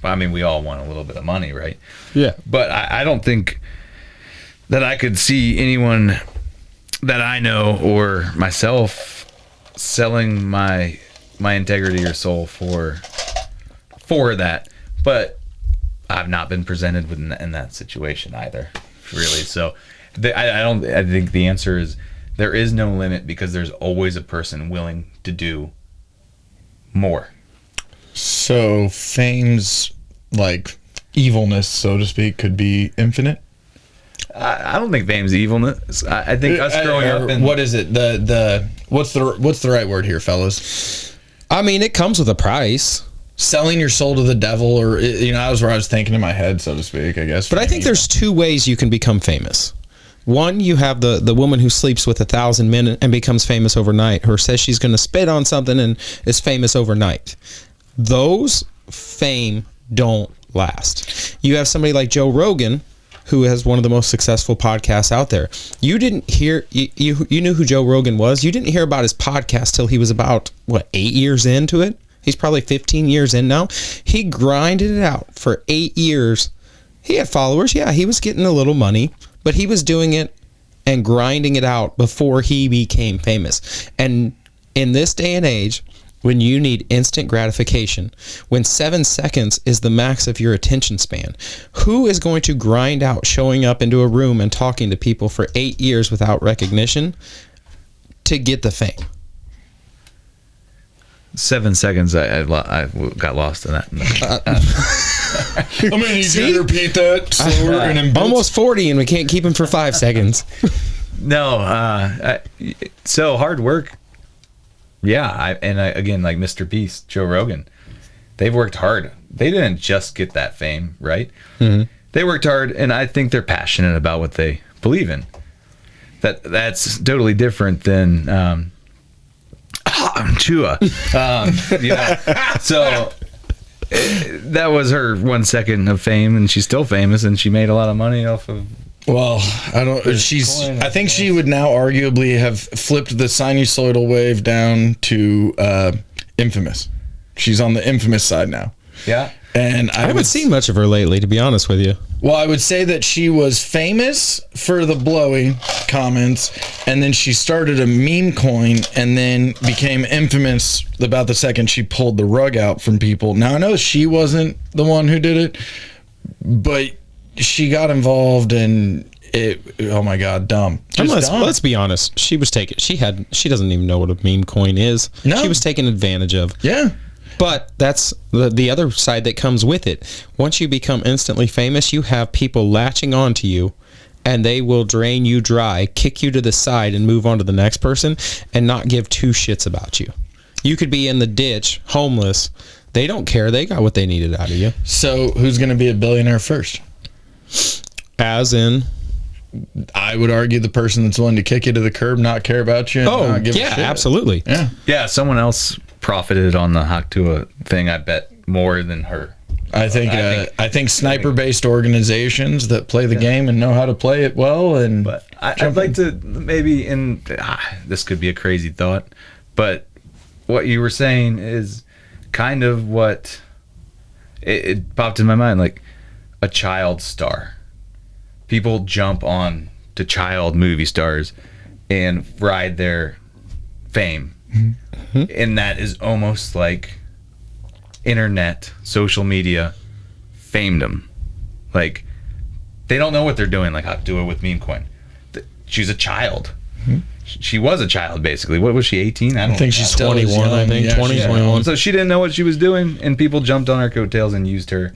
I mean, we all want a little bit of money, right? Yeah. But I don't think that I could see anyone that I know or myself selling my integrity or soul for that. But I've not been presented with in that situation either, really. So I think the answer is there is no limit, because there's always a person willing to do more. So fame's, like, evilness, so to speak, could be infinite? I don't think fame's evilness. I think us growing up in... What is it? What's the right word here, fellas? I mean, it comes with a price. Selling your soul to the devil, or, that was where I was thinking in my head, so to speak, I guess. But I think there's 2 ways you can become famous. One, you have the woman who sleeps with 1,000 men and becomes famous overnight, or says she's going to spit on something and is famous overnight. Those fame don't last. You have somebody like Joe Rogan, who has one of the most successful podcasts out there. You didn't hear, you knew who Joe Rogan was. You didn't hear about his podcast till he was about, 8 years into it? He's probably 15 years in now. He grinded it out for 8 years. He had followers. Yeah, he was getting a little money, but he was doing it and grinding it out before he became famous. And in this day and age, when you need instant gratification, when 7 seconds is the max of your attention span, who is going to grind out showing up into a room and talking to people for 8 years without recognition to get the fame? 7 seconds. I got lost in that. I'm gonna need you to repeat that slower and in bits. Almost 40, and we can't keep him for 5 seconds. No, so hard work. Yeah, again, like Mr. Beast, Joe Rogan, they've worked hard. They didn't just get that fame, right? Mm-hmm. They worked hard, and I think they're passionate about what they believe in. That's totally different than Chua. So that was her 1 second of fame, and she's still famous, and she made a lot of money off of. Well, I think she would now arguably have flipped the sinusoidal wave down to infamous. She's on the infamous side now. Yeah. And I haven't seen much of her lately, to be honest with you. Well, I would say that she was famous for the blowy comments, and then she started a meme coin and then became infamous about the second she pulled the rug out from people. Now, I know she wasn't the one who did it, but she got involved and it, oh my God, dumb. Let's be honest. She doesn't even know what a meme coin is. No. She was taken advantage of. Yeah. But that's the other side that comes with it. Once you become instantly famous, you have people latching onto you, and they will drain you dry, kick you to the side, and move on to the next person and not give two shits about you. You could be in the ditch, homeless. They don't care. They got what they needed out of you. So who's going to be a billionaire first? As in? I would argue the person that's willing to kick you to the curb, not care about you. And not give a shit. Absolutely. Yeah, someone else profited on the Haktua thing, I bet, more than her. I think sniper-based organizations that play the game and know how to play it well. But I'd like to maybe, this could be a crazy thought, but what you were saying is kind of what it popped in my mind, like a child star. People jump on to child movie stars and ride their fame. Mm-hmm. And that is almost like internet, social media famed them. Like, they don't know what they're doing, like how to do it with Meme Coin. She's a child. Mm-hmm. She was a child, basically. What was she, 18? I think she's still 21, I think. 20, 21. So she didn't know what she was doing, and people jumped on her coattails and used her.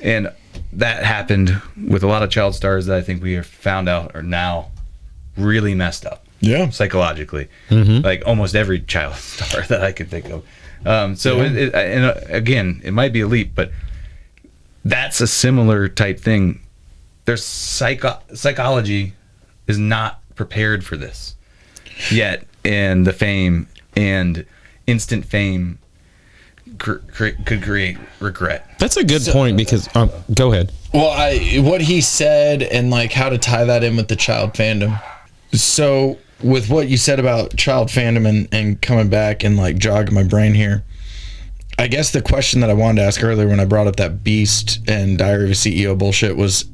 And that happened with a lot of child stars that I think we have found out are now really messed up. Yeah. Psychologically. Mm-hmm. Like almost every child star that I could think of. Again, it might be a leap, but that's a similar type thing. Their psychology is not prepared for this yet, and the fame and instant fame could create regret. That's a good point, because go ahead. Well, what he said and like how to tie that in with the child fandom. So with what you said about child fandom and coming back and like jogging my brain here, I guess the question that I wanted to ask earlier when I brought up that Beast and Diary of a CEO bullshit was,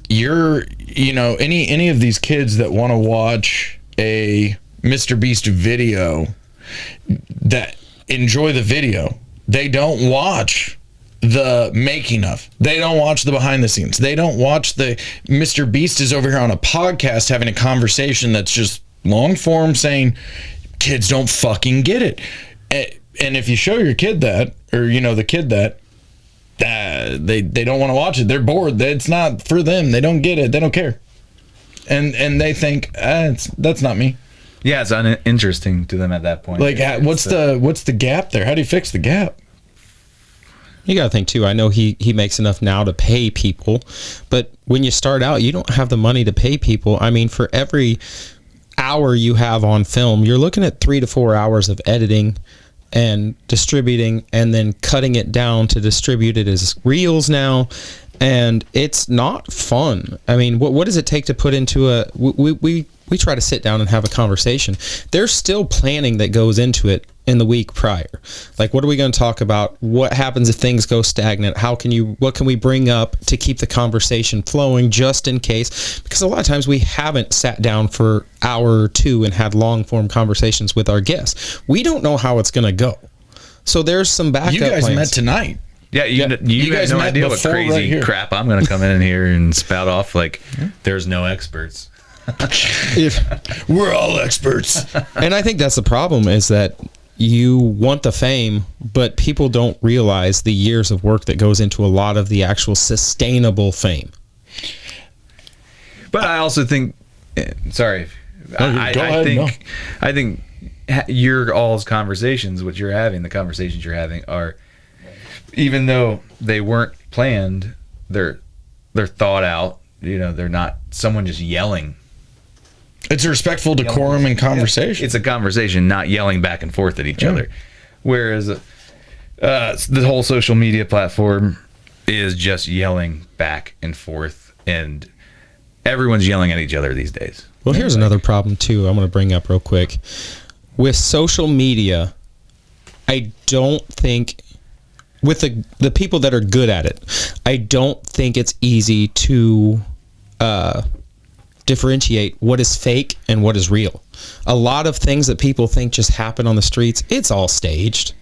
any of these kids that want to watch a Mr. Beast video, that enjoy the video, they don't watch the making of. They don't watch the behind the scenes. They don't watch the Mr. Beast is over here on a podcast having a conversation that's just long form saying kids don't fucking get it. And if you show your kid that, or the kid that, they don't want to watch it. They're bored. It's not for them. They don't get it. They don't care. And they think that's not me. Yeah, it's uninteresting to them at that point. Like, what's the gap there? How do you fix the gap? You got to think too. I know he makes enough now to pay people, but when you start out, you don't have the money to pay people. I mean, for every hour you have on film, you're looking at 3 to 4 hours of editing and distributing, and then cutting it down to distribute it as reels now. And it's not fun. I mean, what does it take to put into we try to sit down and have a conversation. There's still planning that goes into it in the week prior. Like, what are we going to talk about? What happens if things go stagnant? What can we bring up to keep the conversation flowing, just in case? Because a lot of times we haven't sat down for an hour or two and had long form conversations with our guests. We don't know how it's going to go. So there's some backup plans. You guys met tonight. Yeah, you guys have no idea what crazy crap I'm going to come in here and spout off. Like, there's no experts. We're all experts. And I think that's the problem, is that you want the fame, but people don't realize the years of work that goes into a lot of the actual sustainable fame. But I also think, sorry, I think your all's conversations, what you're having, the conversations you're having are, even though they weren't planned, they're thought out. You know, they're not someone just yelling. It's a respectful decorum and conversation. It's a conversation, not yelling back and forth at each other. Whereas the whole social media platform is just yelling back and forth, and everyone's yelling at each other these days. Well, here's another problem too I'm going to bring up real quick. With social media, I don't think, with the people that are good at it, I don't think it's easy to differentiate what is fake and what is real. A lot of things that people think just happen on the streets, it's all staged.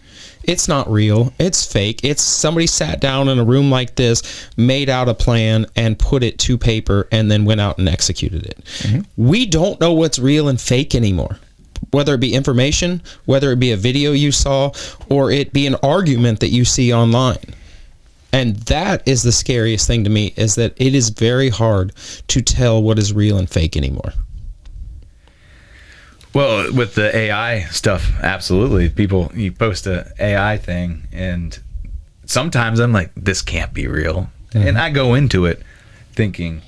It's not real. It's fake. It's somebody sat down in a room like this, made out a plan and put it to paper and then went out and executed it. Mm-hmm. We don't know what's real and fake anymore. Whether it be information, whether it be a video you saw, or it be an argument that you see online. And that is the scariest thing to me, is that it is very hard to tell what is real and fake anymore. Well, with the AI stuff, absolutely. You post a AI thing, and sometimes I'm like, this can't be real. Mm-hmm. And I go into it thinking,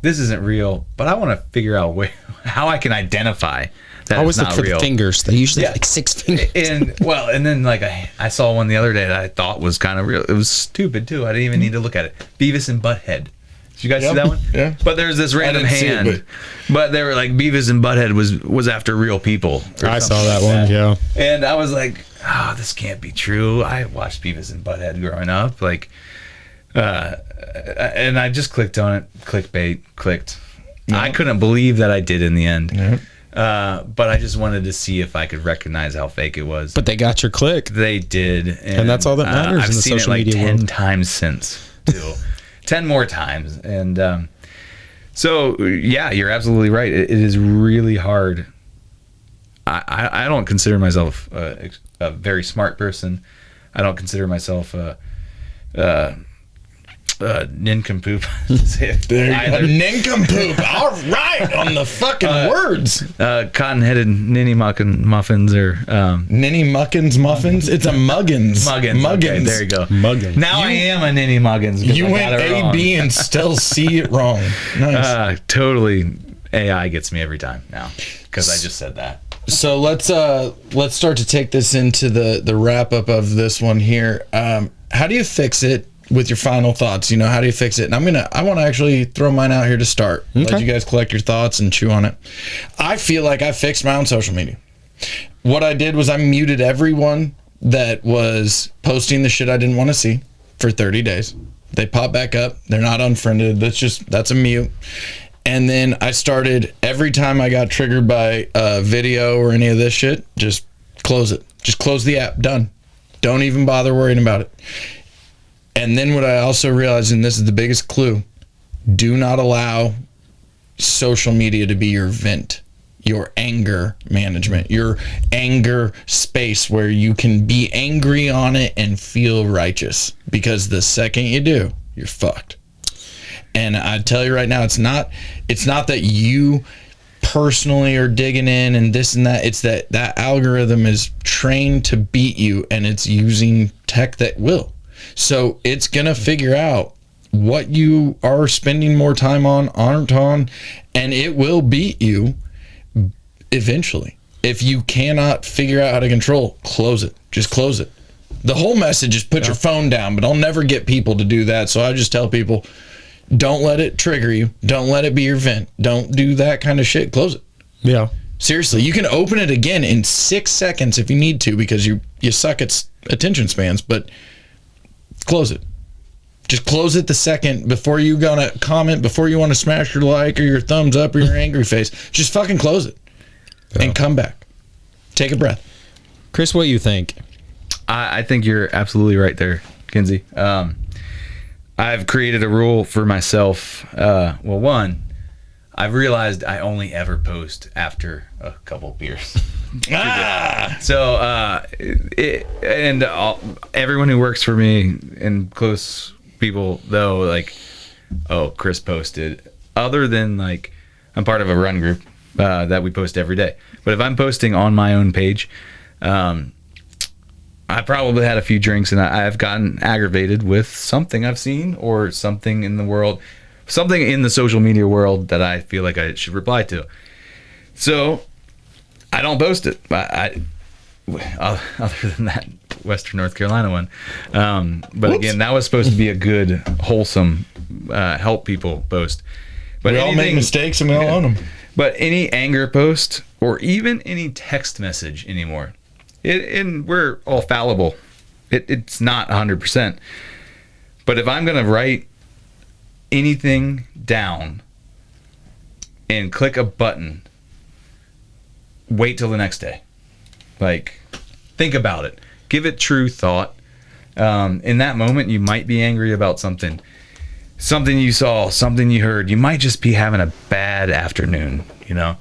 this isn't real, but I want to figure out how I can identify that I always it's not look for real. The fingers. They usually have like 6 fingers. And then like I saw one the other day that I thought was kind of real. It was stupid too. I didn't even need to look at it. Beavis and Butthead. Did you guys see that one? Yeah. But there's this random hand. But they were like, Beavis and Butthead was after real people. I saw that one, yeah. And I was like, this can't be true. I watched Beavis and Butthead growing up. Like, and I just clicked on it. Clickbait. Clicked. No. I couldn't believe that I did in the end. No. But I just wanted to see if I could recognize how fake it was. But they got your click. They did. And that's all that matters I've in the seen social it like media 10 world. times since, too. 10 more times. And so, yeah, you're absolutely right. It is really hard. I don't consider myself a very smart person. I don't consider myself a nincompoop. A nincompoop. All right, on the fucking words. Cotton-headed ninny muffins or ninny muckins muffins. It's a muggins. Muggins. Okay, there you go. Muggins. Now I am a ninny muggins. You went A, B, and still see it wrong. Nice. Totally. AI gets me every time now because I just said that. So let's start to take this into the wrap up of this one here. How do you fix it? With your final thoughts, how do you fix it? And I want to actually throw mine out here to start. Okay. Let you guys collect your thoughts and chew on it. I feel like I fixed my own social media. What I did was I muted everyone that was posting the shit I didn't want to see for 30 days. They pop back up. They're not unfriended. That's a mute. And then I started, every time I got triggered by a video or any of this shit, just close it. Just close the app. Done. Don't even bother worrying about it. And then what I also realized, and this is the biggest clue, do not allow social media to be your vent, your anger management, your anger space where you can be angry on it and feel righteous. Because the second you do, you're fucked. And I tell you right now, it's not that you personally are digging in and this and that. It's that algorithm is trained to beat you, and it's using tech that will. So it's going to figure out what you are spending more time on, aren't on, and it will beat you eventually. If you cannot figure out how to control, close it. Just close it. The whole message is put your phone down, but I'll never get people to do that. So I just tell people, don't let it trigger you. Don't let it be your vent. Don't do that kind of shit. Close it. Yeah. Seriously, you can open it again in 6 seconds if you need to, because you suck at attention spans, but close it. Just close it the second before you gonna comment, before you want to smash your like or your thumbs up or your angry face. Just fucking close it and come back. Take a breath. Chris, what do you think? I think you're absolutely right there, Kinsey. I've created a rule for myself. One, I've realized I only ever post after a couple beers. So, everyone who works for me and close people, though, like, oh, Chris posted. Other than, like, I'm part of a run group that we post every day. But if I'm posting on my own page, I probably had a few drinks and I've gotten aggravated with something I've seen or something in the world, something in the social media world that I feel like I should reply to. So I don't post it. Other than that Western North Carolina one. But Whoops. Again, that was supposed to be a good, wholesome, help people post. But We all make mistakes and we all own them. But any anger post or even any text message anymore, and we're all fallible. It's not 100%. But if I'm going to write anything down and click a button, wait till the next day. Like, think about it. Give it true thought. In that moment, you might be angry about something you saw, something you heard. You might just be having a bad afternoon, you know?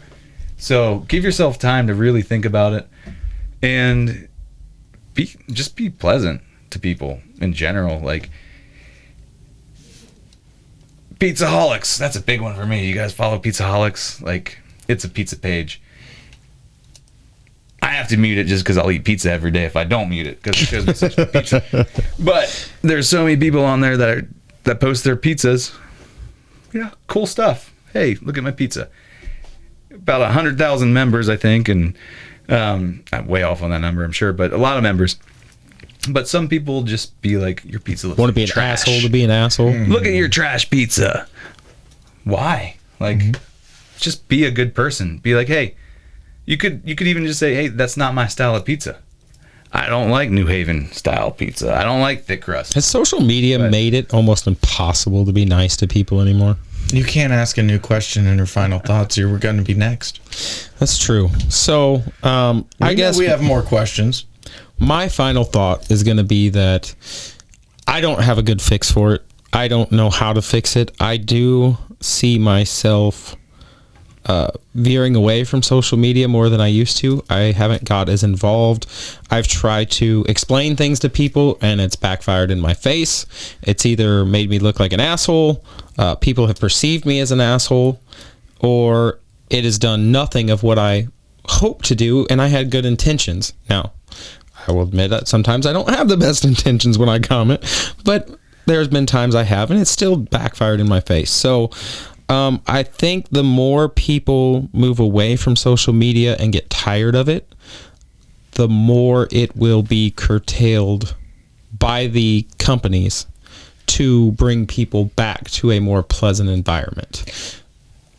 So give yourself time to really think about it and just be pleasant to people in general. Like, Pizzaholics, that's a big one for me. You guys follow Pizzaholics? Like, it's a pizza page. I have to mute it just because I'll eat pizza every day if I don't mute it, because it shows me such good pizza. But there's so many people on there that post their pizzas. Yeah, cool stuff. Hey, look at my pizza. About 100,000 members, I think, and I'm way off on that number, I'm sure, but a lot of members. But some people just be like, your pizza looks Want like to be an trash. asshole to be an asshole? Look at your trash pizza. Why? Like, just be a good person. Be like, hey, you could even just say, hey, that's not my style of pizza. I don't like New Haven style pizza. I don't like thick crust. Has social media made it almost impossible to be nice to people anymore? You can't ask a new question in your final thoughts. We're going to be next. That's true. So, I guess we have more questions. my final thought is going to be that I don't have a good fix for it. I don't know how to fix it. I do see myself veering away from social media more than I used to. I haven't got as involved. I've tried to explain things to people and it's backfired in my face. It's either made me look like an asshole, people have perceived me as an asshole, or it has done nothing of what I hope to do, and I had good intentions. Now, I will admit that sometimes I don't have the best intentions when I comment, but there's been times I have, and it's still backfired in my face. So I think the more people move away from social media and get tired of it, the more it will be curtailed by the companies to bring people back to a more pleasant environment.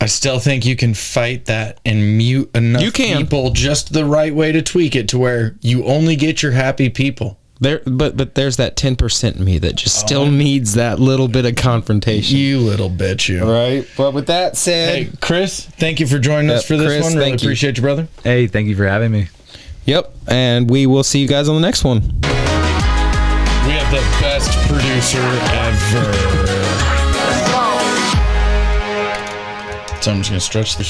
I still think you can fight that and mute enough people just the right way to tweak it to where you only get your happy people. But there's that 10% in me that just still needs that little bit of confrontation. You little bitch, you. Right. But with that said, Hey, Chris, thank you for joining us for this Chris, one. Really thank you. appreciate you, brother. Hey, thank you for having me. Yep. And we will see you guys on the next one. We have the best producer ever. So I'm just going to stretch the